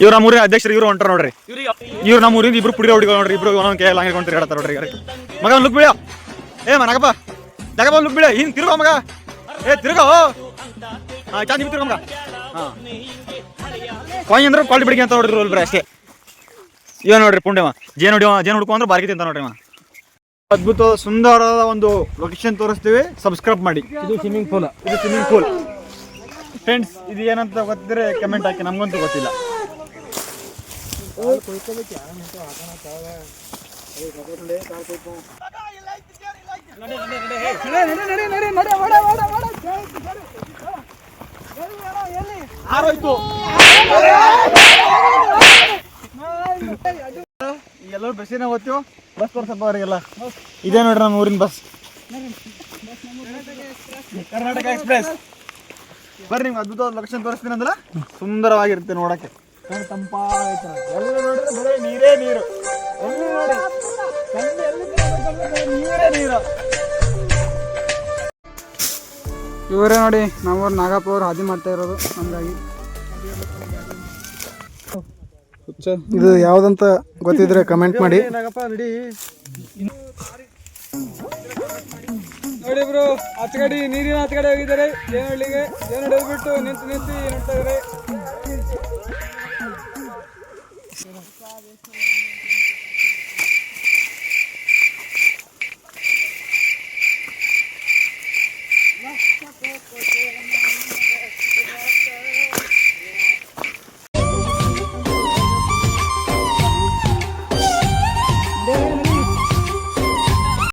ಇವ್ರು ನಮ್ಮ ಊರಿನ ಅಧ್ಯಕ್ಷರು ಇವರು ಹೊಂಟಾರ ನೋಡ್ರಿ. ಇವ್ರು ನಮ್ಮ ಊರಿಂದ ಇಬ್ರು ಪುಡಿ ಹುಡುಗ ನೋಡ್ರಿ. ಇಬ್ರು ಒಂದೊಂದು ಕೈ ಹಂಗೆ ಕೊಂಡು ತಿರ್ಗಾಡ್ತಾರ ನೋಡ್ರಿ. ಮಗ ಲುಕ್ ಬೀಳ ಏ ಮನಗಪ್ಪ ಜಗಪ್ಪ ಲುಕ್ ಬೀಳ ಹಿಂಗೆ ತಿರ್ಗೋ ಮಗ. ಏ ತಿರ್ಗೋ ಹಾಂ ಚಾಂದಿ ತಿರ್ಗೋ ಮಗ. ಹಾಂ ಕಾಯಿ ಅಂದ್ರೆ ಕ್ವಾಲಿಟಿ ಬಿಡಿಗೆ ಅಂತ ನೋಡ್ರಿ ಬರೀ ಅಷ್ಟೇ. ಇವ ನೋಡ್ರಿ ಪುಂಡೆವ ಜೇನು ಹುಡ್ಕೊ ಅಂದ್ರೆ ಬಾರ್ಗಿ ತಿಂತ ನೋಡ್ರಿ. ಅದ್ಭುತ ಸುಂದರವಾದ ಒಂದು ಲೊಕೇಶನ್ ತೋರಿಸ್ತೀವಿ, ಸಬ್ಸ್ಕ್ರೈಬ್ ಮಾಡಿ. ಇದು ಸ್ವಿಮ್ಮಿಂಗ್ ಪೂಲ್. ಫ್ರೆಂಡ್ಸ್ ಇದು ಏನಂತ ಗೊತ್ತಿದ್ರೆ ಕಮೆಂಟ್ ಹಾಕಿ, ನಮಗಂತೂ ಗೊತ್ತಿಲ್ಲ. ಎಲ್ಲರೂ ಬಸ್ಸಿನ ಓದ್ತೀವಿ, ಬಸ್ ತೋರ್ಸಪ್ಪ ಅವರಿಗೆಲ್ಲ. ಇದೇ ನೋಡ್ರಿ ನಮ್ಮ ಊರಿನ ಬಸ್, ಕರ್ನಾಟಕ ಎಕ್ಸ್ಪ್ರೆಸ್. ಬರ್ರಿ ನಿಮ್ಗೆ ಅದ್ಭುತವಾದ ಲೊಕೇಶನ್ ತೋರಿಸ್ತೀನಿ ಅಂದಲ್ಲ, ಸುಂದರವಾಗಿರುತ್ತೆ ನೋಡಕ್ಕೆ. ತಂಪಾಗಿರ್ತಾರೆ, ಎಲ್ಲ ನೋಡಿದ್ರೆ ಬರೀ ನೀರೇ ನೀರು. ಎಲ್ಲಿ ನೋಡಿ ನೀರೇ ನೀರು. ಇವರೇ ನೋಡಿ ನಮ್ಮೂರು ನಾಗಪ್ಪ ಅವ್ರು ಹಾದಿ ಮಾಡ್ತಾ ಇರೋದು ನಮಗಾಗಿ. ಇದು ಯಾವುದಂತ ಗೊತ್ತಿದ್ರೆ ಕಮೆಂಟ್ ಮಾಡಿ. ನೋಡಿ ಬ್ರೋ, ಆಚಗಡೆ ನೀರಿನ ಆಚಗಡೆ ಹೋಗಿದ್ದಾರೆ. ಜೇನಹಳ್ಳಿಗೆ ಜೇನಹಳ್ಳಿ ಹೋಗ್ಬಿಟ್ಟು ನಿಂತು ನೋಡ್ತಾ ಇದ್ದಾರೆ.